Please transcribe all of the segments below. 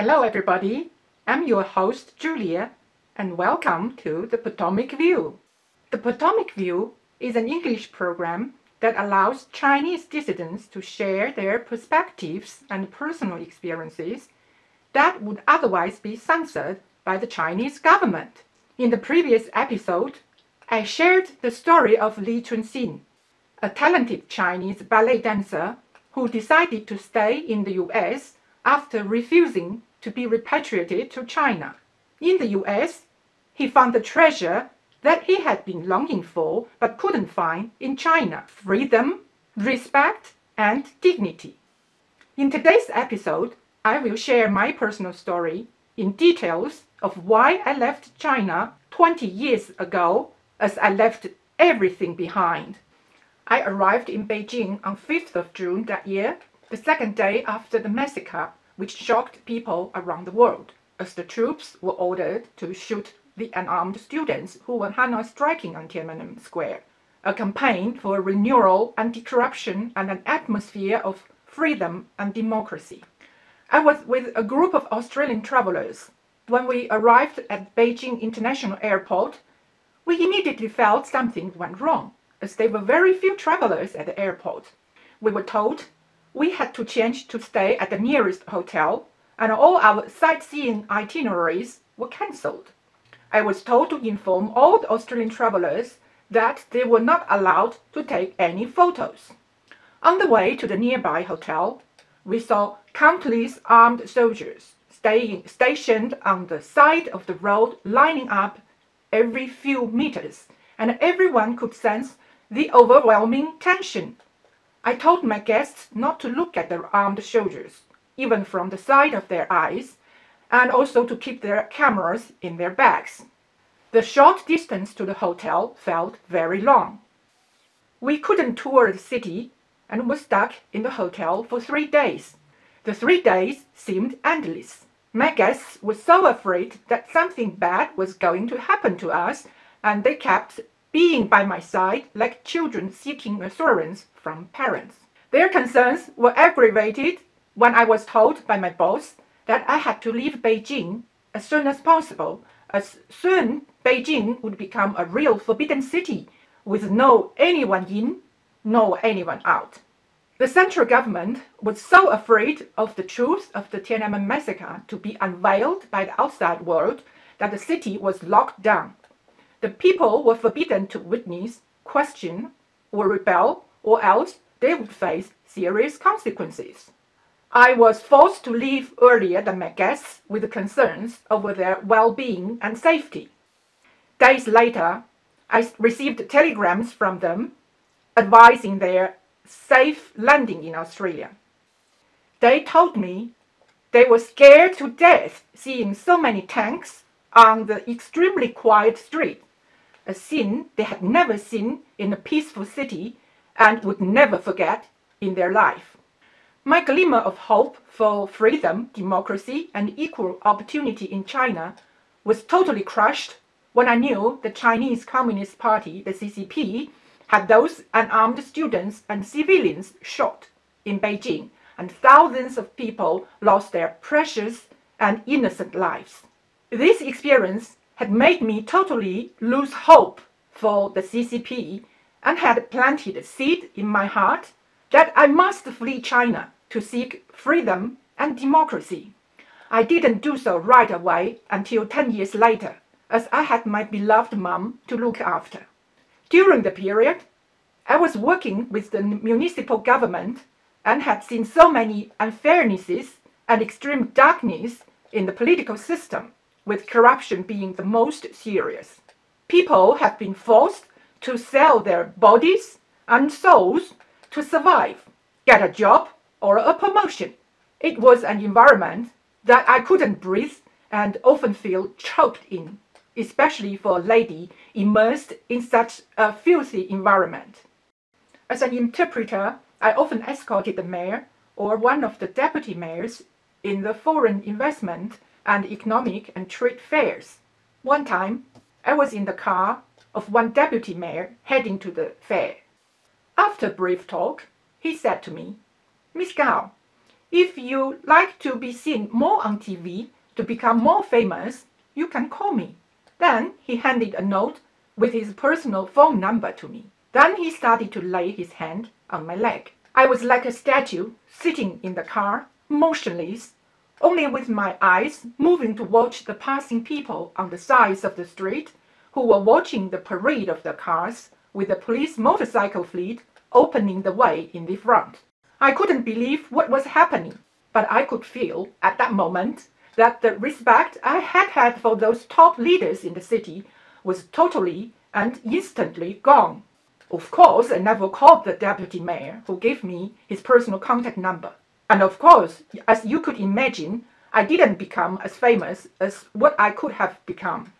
Hello everybody, I'm your host Julia and welcome to the Potomac View. The Potomac View is an English program that allows Chinese dissidents to share their perspectives and personal experiences that would otherwise be censored by the Chinese government. In the previous episode, I shared the story of Li Chunxin, a talented Chinese ballet dancer who decided to stay in the US after refusing to be repatriated to China. In the US, he found the treasure that he had been longing for but couldn't find in China: freedom, respect, and dignity. In today's episode, I will share my personal story in details of why I left China 20 years ago, as I left everything behind. I arrived in Beijing on 5th of June that year, the second day after the massacre, which shocked people around the world, as the troops were ordered to shoot the unarmed students who were Hanoi striking on Tiananmen Square, a campaign for renewal, anti-corruption, and an atmosphere of freedom and democracy. I was with a group of Australian travelers. When we arrived at Beijing International Airport, we immediately felt something went wrong, as there were very few travelers at the airport. We were told we had to change to stay at the nearest hotel, and all our sightseeing itineraries were cancelled. I was told to inform all the Australian travelers that they were not allowed to take any photos. On the way to the nearby hotel, we saw countless armed soldiers stationed on the side of the road, lining up every few meters, and everyone could sense the overwhelming tension. I told my guests not to look at the armed soldiers, even from the side of their eyes, and also to keep their cameras in their bags. The short distance to the hotel felt very long. We couldn't tour the city and were stuck in the hotel for 3 days. The 3 days seemed endless. My guests were so afraid that something bad was going to happen to us, and they kept being by my side like children seeking assurance from parents. Their concerns were aggravated when I was told by my boss that I had to leave Beijing as soon as possible, as soon Beijing would become a real forbidden city with no anyone in, no anyone out. The central government was so afraid of the truth of the Tiananmen massacre to be unveiled by the outside world that the city was locked down. The people were forbidden to witness, question, or rebel, or else they would face serious consequences. I was forced to leave earlier than my guests with concerns over their well-being and safety. Days later, I received telegrams from them advising their safe landing in Australia. They told me they were scared to death seeing so many tanks on the extremely quiet street, a scene they had never seen in a peaceful city and would never forget in their life. My glimmer of hope for freedom, democracy, and equal opportunity in China was totally crushed when I knew the Chinese Communist Party, the CCP, had those unarmed students and civilians shot in Beijing, and thousands of people lost their precious and innocent lives. This experience had made me totally lose hope for the CCP and had planted a seed in my heart that I must flee China to seek freedom and democracy. I didn't do so right away until 10 years later, as I had my beloved mom to look after. During the period, I was working with the municipal government and had seen so many unfairnesses and extreme darkness in the political system, with corruption being the most serious. People have been forced to sell their bodies and souls to survive, get a job or a promotion. It was an environment that I couldn't breathe and often feel choked in, especially for a lady immersed in such a filthy environment. As an interpreter, I often escorted the mayor or one of the deputy mayors in the foreign investment and economic and trade fairs. One time, I was in the car of one deputy mayor heading to the fair. After a brief talk, he said to me, "Miss Gao, If you like to be seen more on TV to become more famous, you can call me. Then he handed a note with his personal phone number to me. Then he started to lay his hand on my leg. I was like a statue sitting in the car, motionless, only with my eyes moving to watch the passing people on the sides of the street who were watching the parade of the cars with the police motorcycle fleet opening the way in the front. I couldn't believe what was happening, but I could feel at that moment that the respect I had for those top leaders in the city was totally and instantly gone. Of course, I never called the deputy mayor who gave me his personal contact number. And of course, as you could imagine, I didn't become as famous as what I could have become.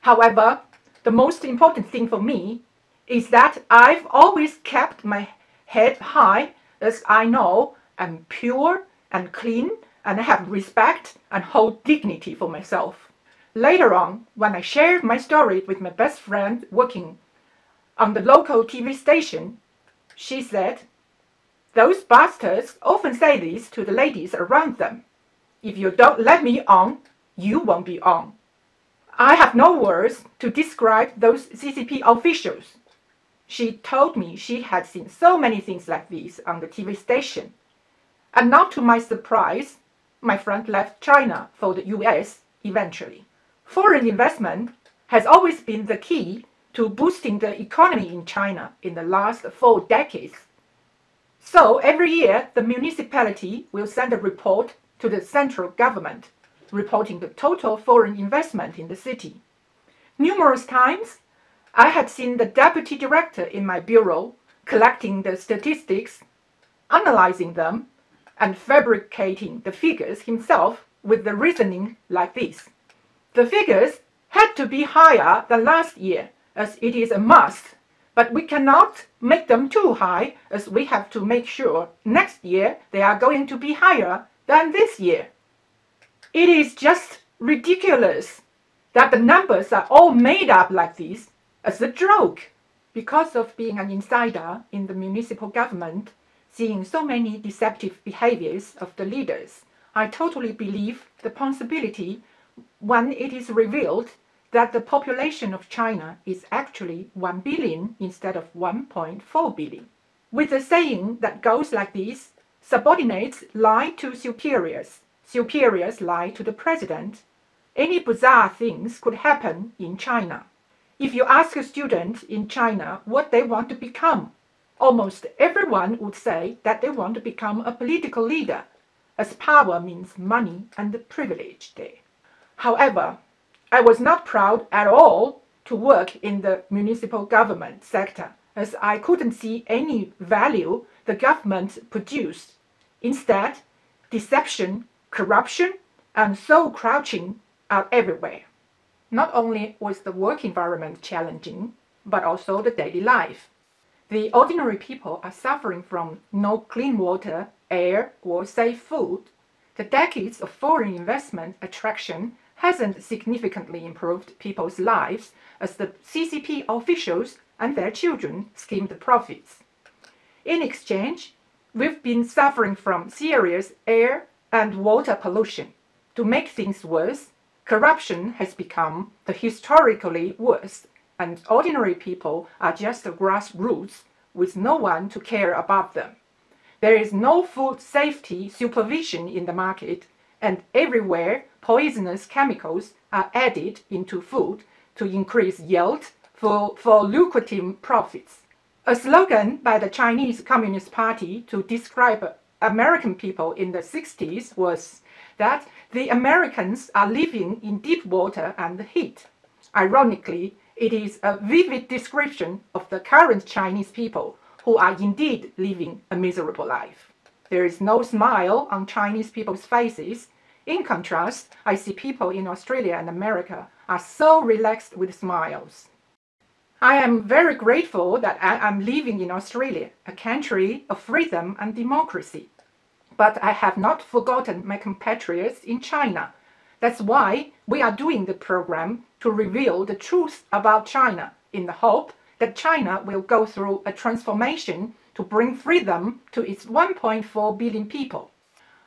However, the most important thing for me is that I've always kept my head high, as I know I'm pure and clean and have respect and hold dignity for myself. Later on, when I shared my story with my best friend working on the local TV station, she said, "Those bastards often say this to the ladies around them. If you don't let me on, you won't be on." I have no words to describe those CCP officials. She told me she had seen so many things like this on the TV station. And not to my surprise, my friend left China for the US eventually. Foreign investment has always been the key to boosting the economy in China in the last 4 decades. So every year, the municipality will send a report to the central government, reporting the total foreign investment in the city. Numerous times, I had seen the deputy director in my bureau collecting the statistics, analyzing them, and fabricating the figures himself with the reasoning like this. The figures had to be higher than last year, as it is a must, but we cannot make them too high, as we have to make sure next year they are going to be higher than this year. It is just ridiculous that the numbers are all made up like this as a joke. Because of being an insider in the municipal government, seeing so many deceptive behaviors of the leaders, I totally believe the possibility when it is revealed that the population of China is actually 1 billion instead of 1.4 billion. With a saying that goes like this, subordinates lie to superiors, superiors lie to the president. Any bizarre things could happen in China. If you ask a student in China what they want to become, almost everyone would say that they want to become a political leader, as power means money and privilege there. However, I was not proud at all to work in the municipal government sector, as I couldn't see any value the government produced. Instead, deception, corruption, and soul crouching are everywhere. Not only was the work environment challenging, but also the daily life. The ordinary people are suffering from no clean water, air, or safe food. The decades of foreign investment attraction hasn't significantly improved people's lives as the CCP officials and their children skim the profits. In exchange, we've been suffering from serious air and water pollution. To make things worse, corruption has become the historically worst, and ordinary people are just the grassroots with no one to care about them. There is no food safety supervision in the market, and everywhere poisonous chemicals are added into food to increase yield for lucrative profits. A slogan by the Chinese Communist Party to describe American people in the 60s was that the Americans are living in deep water and heat. Ironically, it is a vivid description of the current Chinese people who are indeed living a miserable life. There is no smile on Chinese people's faces. In contrast, I see people in Australia and America are so relaxed with smiles. I am very grateful that I am living in Australia, a country of freedom and democracy. But I have not forgotten my compatriots in China. That's why we are doing the program to reveal the truth about China in the hope that China will go through a transformation to bring freedom to its 1.4 billion people.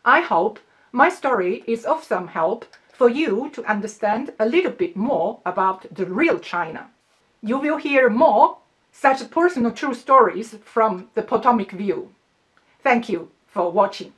I hope my story is of some help for you to understand a little bit more about the real China. You will hear more such personal true stories from the Potomac View. Thank you for watching.